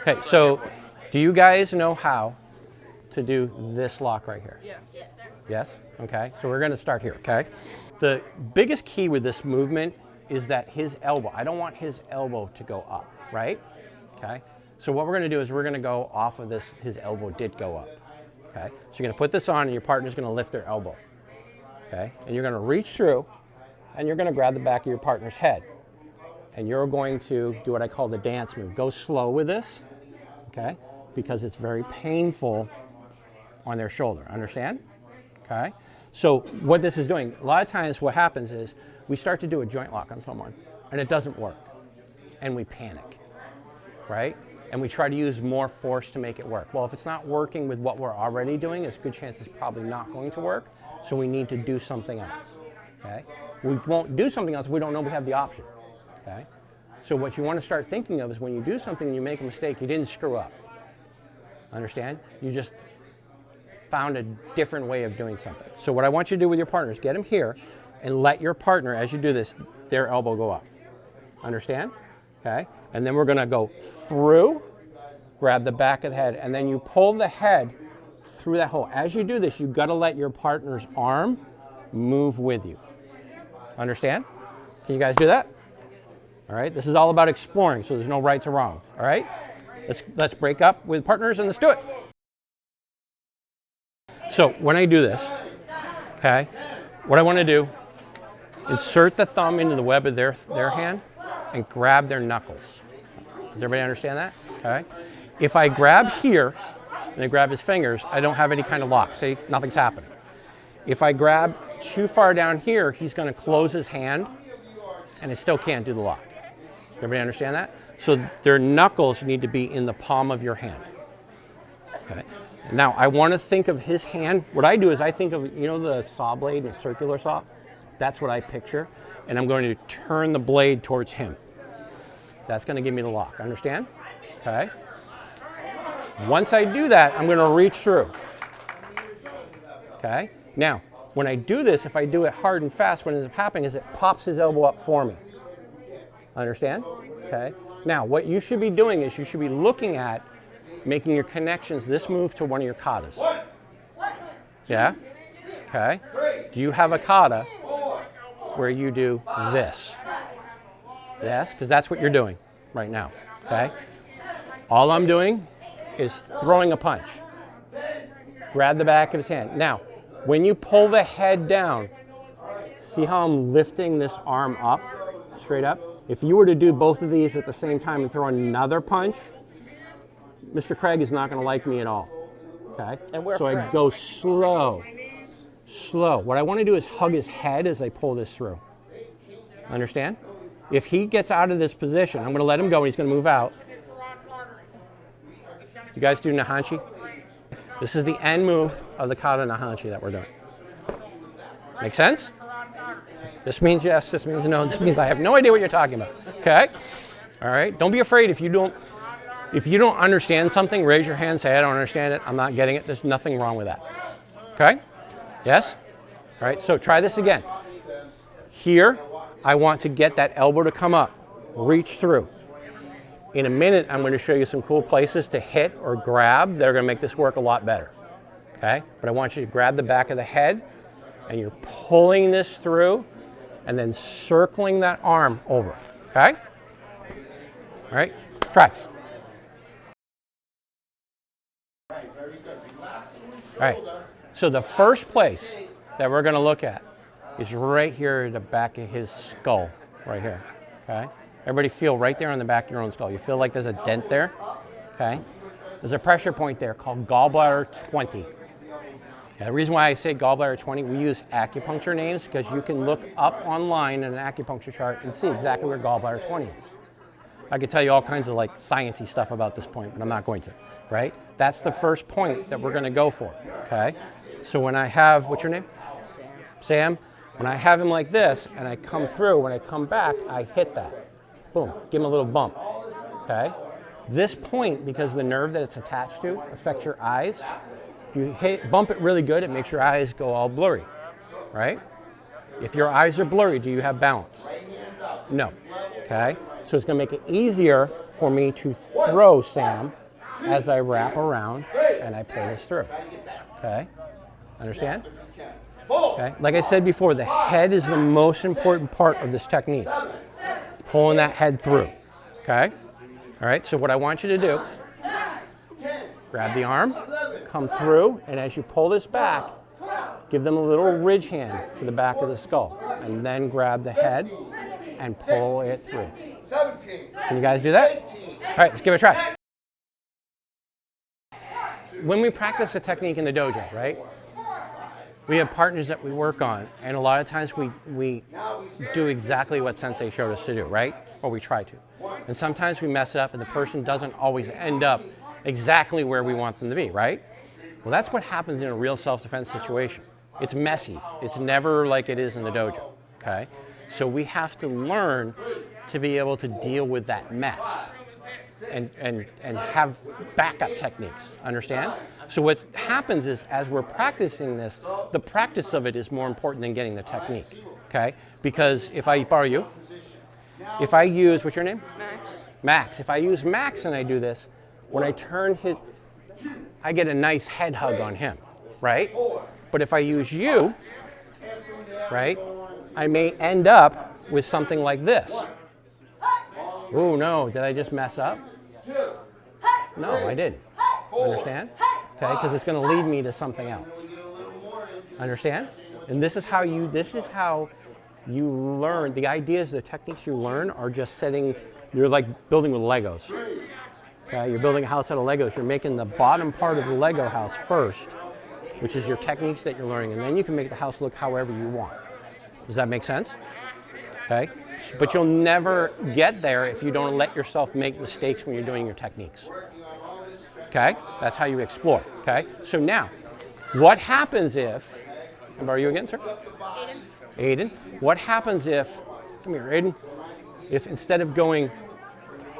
Okay, so do you guys know how to do this lock right here? Yes. Yes? Okay, so we're gonna start here, okay? The biggest key with this movement is that his elbow, I don't want his elbow to go up, right? Okay, so what we're gonna do is we're gonna go off of this, his elbow did go up, okay? So you're gonna put this on and your partner's gonna lift their elbow, okay? And you're gonna reach through and you're gonna grab the back of your partner's head. And you're going to do what I call the dance move. Go slow with this, okay? Because it's very painful on their shoulder, understand? Okay? So what this is doing, a lot of times what happens is we start to do a joint lock on someone and it doesn't work. And we panic, right? And we try to use more force to make it work. Well, if it's not working with what we're already doing, there's a good chance it's probably not going to work. So we need to do something else, okay? We won't do something else if we don't know we have the option. Okay? So what you want to start thinking of is when you do something and you make a mistake, you didn't screw up. Understand? You just found a different way of doing something. So what I want you to do with your partner is get them here and let your partner, as you do this, their elbow go up. Understand? Okay? And then we're going to go through, grab the back of the head, and then you pull the head through that hole. As you do this, you've got to let your partner's arm move with you. Understand? Can you guys do that? All right, this is all about exploring, so there's no rights or wrongs. All right, let's break up with partners and let's do it. So when I do this, okay, what I want to do, insert the thumb into the web of their hand and grab their knuckles. Does everybody understand that? Okay. If I grab here and I grab his fingers, I don't have any kind of lock. See, nothing's happening. If I grab too far down here, he's going to close his hand and it still can't do the lock. Everybody understand that? So their knuckles need to be in the palm of your hand. Okay. Now I want to think of his hand. What I do is I think of, you know, the saw blade, a circular saw? That's what I picture. And I'm going to turn the blade towards him. That's going to give me the lock. Understand? Okay. Once I do that, I'm going to reach through. Okay. Now, when I do this, if I do it hard and fast, what ends up happening is it pops his elbow up for me. Understand? Okay. Now, what you should be doing is you should be looking at making your connections, this move to one of your katas. Yeah? Okay. Do you have a kata where you do this? Yes? Because that's what you're doing right now. Okay? All I'm doing is throwing a punch. Grab the back of his hand. Now, when you pull the head down, see how I'm lifting this arm up, straight up? If you were to do both of these at the same time and throw another punch, Mr. Craig is not going to like me at all. Okay? So I go slow, slow. What I want to do is hug his head as I pull this through. Understand? If he gets out of this position, I'm going to let him go and he's going to move out. You guys do Nahanchi? This is the end move of the kata Nahanchi that we're doing. Make sense? This means yes, this means no, this means I have no idea what you're talking about. Okay? All right? Don't be afraid if you don't understand something, raise your hand, say I don't understand it, I'm not getting it. There's nothing wrong with that. Okay? Yes? All right, so try this again. Here, I want to get that elbow to come up. Reach through. In a minute, I'm going to show you some cool places to hit or grab that are going to make this work a lot better. Okay? But I want you to grab the back of the head, and you're pulling this through, and then circling that arm over. Okay? All right? Try. All right. So the first place that we're going to look at is right here at the back of his skull, right here. Okay? Everybody feel right there on the back of your own skull. You feel like there's a dent there? Okay? There's a pressure point there called gallbladder 20. Now, the reason why I say gallbladder 20, we use acupuncture names because you can look up online in an acupuncture chart and see exactly where gallbladder 20 is. I could tell you all kinds of like sciencey stuff about this point, but I'm not going to, right? That's the first point that we're going to go for, okay? So when I have, what's your name? Sam. When I have him like this and I come through, when I come back, I hit that. Boom, give him a little bump, okay? This point, because the nerve that it's attached to affects your eyes, if you bump it really good, it makes your eyes go all blurry, right? If your eyes are blurry, do you have balance? No, okay? So it's gonna make it easier for me to throw Sam as I wrap around and I pull this through. Okay? Understand? Okay? Like I said before, the head is the most important part of this technique. Pulling that head through. Okay? All right, so what I want you to do, grab the arm, come through, and as you pull this back, give them a little ridge hand to the back of the skull, and then grab the head and pull it through. Can you guys do that? All right, let's give it a try. When we practice the technique in the dojo, right, we have partners that we work on, and a lot of times we do exactly what Sensei showed us to do, right? Or we try to. And sometimes we mess up and the person doesn't always end up exactly where we want them to be, right? Well, that's what happens in a real self-defense situation. It's messy. It's never like it is in the dojo, okay? So we have to learn to be able to deal with that mess and have backup techniques, understand? So what happens is, as we're practicing this, the practice of it is more important than getting the technique, okay? Because if I borrow you, if I use, what's your name? Max. Max. If I use Max and I do this, when I turn I get a nice head hug on him, right? But if I use you, right, I may end up with something like this. Oh no, did I just mess up? No, I didn't. Understand? Okay, because it's going to lead me to something else. Understand? And this is how you learn. The ideas, the techniques you learn are just you're like building with Legos. Okay, you're building a house out of Legos. You're making the bottom part of the Lego house first, which is your techniques that you're learning, and then you can make the house look however you want. Does that make sense? Okay, but you'll never get there if you don't let yourself make mistakes when you're doing your techniques. Okay, that's how you explore. Okay, so now, what happens if, can I borrow you again, sir? Aiden. What happens if, come here, Aiden, if instead of going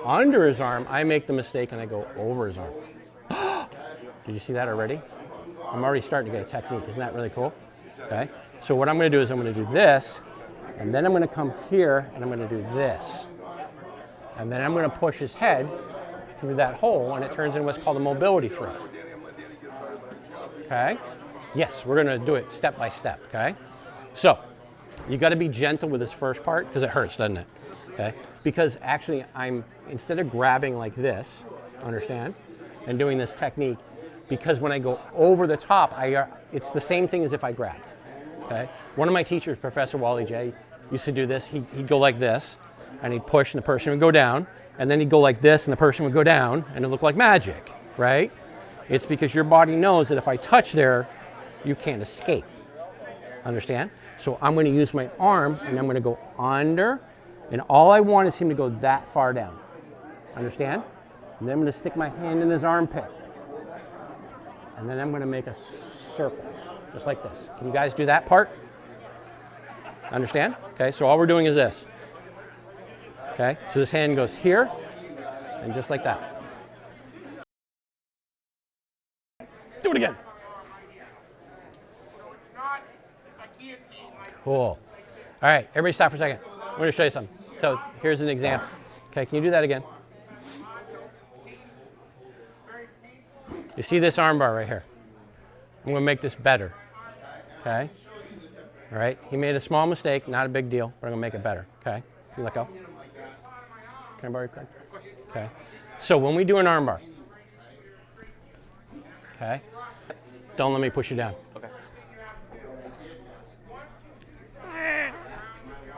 under his arm, I make the mistake and I go over his arm? Did you see that already? I'm already starting to get a technique. Isn't that really cool? Okay, so what I'm going to do is I'm going to do this, and then I'm going to come here and I'm going to do this. And then I'm going to push his head through that hole, and it turns into what's called a mobility throw. Okay? Yes, we're going to do it step by step, okay? So, you got to be gentle with this first part because it hurts, doesn't it? Okay? Because actually instead of grabbing like this, understand, and doing this technique, because when I go over the top, it's the same thing as if I grabbed. Okay? One of my teachers, Professor Wally J, used to do this. He'd go like this, and he'd push, and the person would go down, and then he'd go like this, and the person would go down, and it looked like magic, right? It's because your body knows that if I touch there, you can't escape. Understand? So I'm going to use my arm, and I'm going to go under, and all I want is him to go that far down. Understand? And then I'm going to stick my hand in his armpit. And then I'm going to make a circle, just like this. Can you guys do that part? Understand? Okay, so all we're doing is this. Okay, so this hand goes here, and just like that. Do it again. Cool. All right, everybody stop for a second. I'm going to show you something. So here's an example. Okay, can you do that again? You see this arm bar right here? I'm going to make this better. Okay? All right, he made a small mistake, not a big deal, but I'm going to make it better. Okay? You let go. Can I borrow your card? Okay. So when we do an arm bar, okay, don't let me push you down. Okay.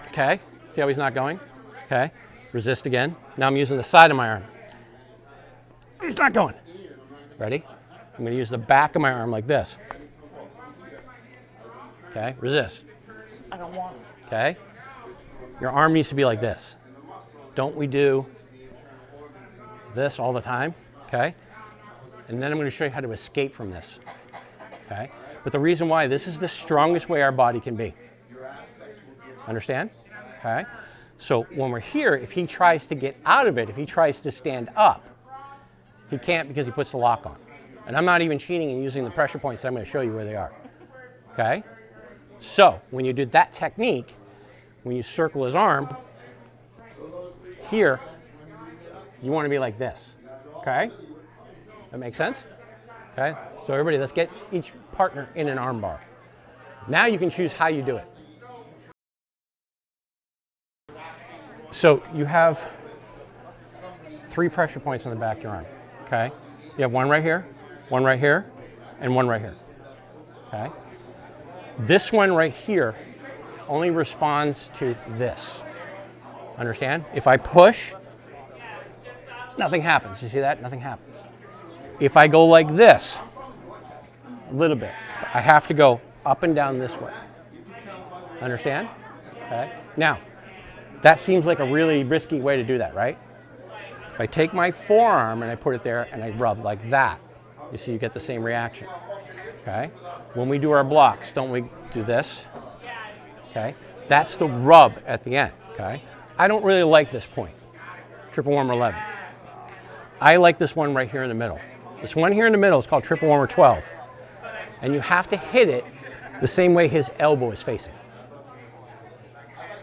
Okay, see how he's not going? Okay, resist again. Now I'm using the side of my arm. He's not going. Ready? I'm going to use the back of my arm like this. Okay, resist. I don't want it. Okay, your arm needs to be like this. Don't we do this all the time? Okay, and then I'm going to show you how to escape from this. Okay, but the reason why, this is the strongest way our body can be. Understand? Okay, so when we're here, if he tries to get out of it, if he tries to stand up, he can't because he puts the lock on. And I'm not even cheating and using the pressure points. I'm going to show you where they are. Okay, so when you do that technique, when you circle his arm, here, You want to be like this, okay? That makes sense? Okay, so everybody, let's get each partner in an arm bar. Now you can choose how you do it. So you have 3 pressure points on the back of your arm, okay? You have one right here, and one right here, okay? This one right here only responds to this. Understand? If I push, nothing happens. You see that? Nothing happens. If I go like this, a little bit, I have to go up and down this way. Understand? Okay. Now, that seems like a really risky way to do that, right? If I take my forearm and I put it there and I rub like that, you see you get the same reaction. Okay? When we do our blocks, don't we do this? Okay? That's the rub at the end. Okay? I don't really like this point, triple warmer 11. I like this one right here in the middle. This one here in the middle is called triple warmer 12. And you have to hit it the same way his elbow is facing.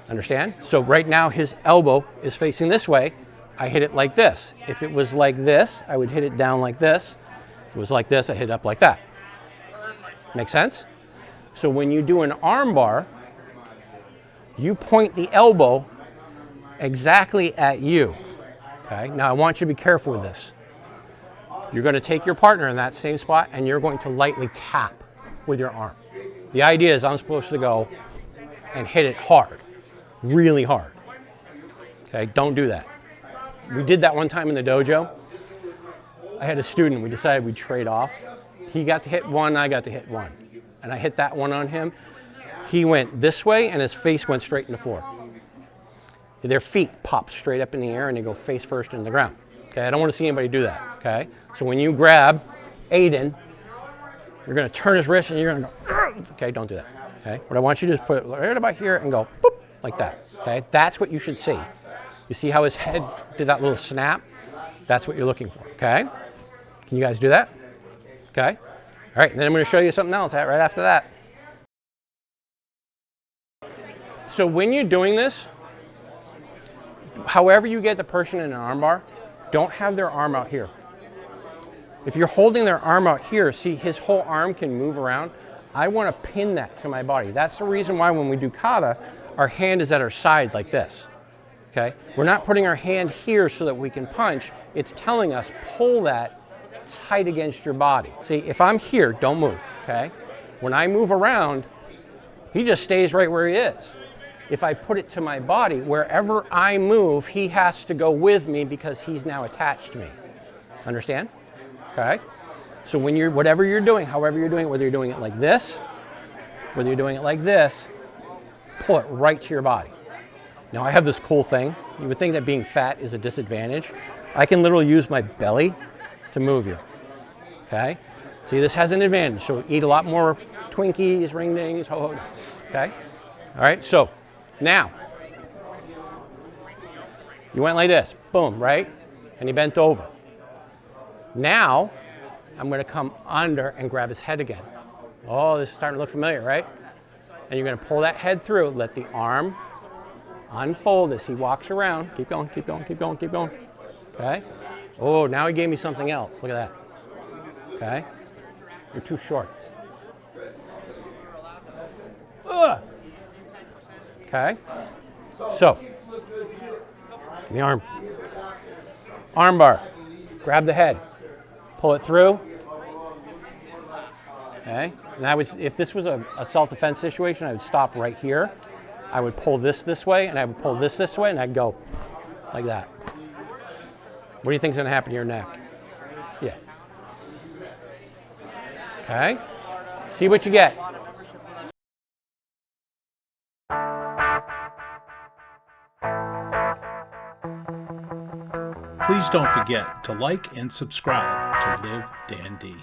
Understand? So right now his elbow is facing this way. I hit it like this. If it was like this, I would hit it down like this. If it was like this, I hit it up like that. Make sense? So when you do an arm bar, you point the elbow exactly at you. Okay? Now I want you to be careful with this. You're going to take your partner in that same spot and you're going to lightly tap with your arm. The idea is I'm supposed to go and hit it hard, really hard. Okay? Don't do that. We did that one time in the dojo. I had a student, we decided we'd trade off. He got to hit one, I got to hit one. And I hit that one on him. He went this way and his face went straight in the floor. Their feet pop straight up in the air and they go face first in the ground. Okay, I don't want to see anybody do that, okay? So when you grab Aiden, you're going to turn his wrist and you're going to go, okay, don't do that, okay? What I want you to do is put it right about here and go, boop, like that, okay? That's what you should see. You see how his head did that little snap? That's what you're looking for, okay? Can you guys do that? Okay? All right, and then I'm going to show you something else right after that. So when you're doing this, however you get the person in an arm bar, don't have their arm out here. If you're holding their arm out here, see his whole arm can move around. I want to pin that to my body. That's the reason why when we do kata, our hand is at our side like this. Okay? We're not putting our hand here so that we can punch. It's telling us pull that tight against your body. See, if I'm here, don't move. Okay? When I move around, he just stays right where he is. If I put it to my body, wherever I move, he has to go with me because he's now attached to me. Understand? Okay? So when you're, whatever you're doing, however you're doing it, whether you're doing it like this, whether you're doing it like this, pull it right to your body. Now I have this cool thing. You would think that being fat is a disadvantage. I can literally use my belly to move you. Okay? See, this has an advantage. So eat a lot more Twinkies, ring dings, ho ho. Okay? All right, so now, you went like this, boom, right? And he bent over. Now, I'm going to come under and grab his head again. Oh, this is starting to look familiar, right? And you're going to pull that head through, let the arm unfold as he walks around. Keep going, keep going, keep going, keep going. Okay? Oh, now he gave me something else. Look at that. Okay? You're too short. Ugh. Okay, so, give me arm. Arm bar, grab the head, pull it through. Okay, and I would, if this was a self-defense situation, I would stop right here. I would pull this way, and I would pull this way, and I'd go like that. What do you think is going to happen to your neck? Yeah. Okay, see what you get. Please don't forget to like and subscribe to LiveDanD.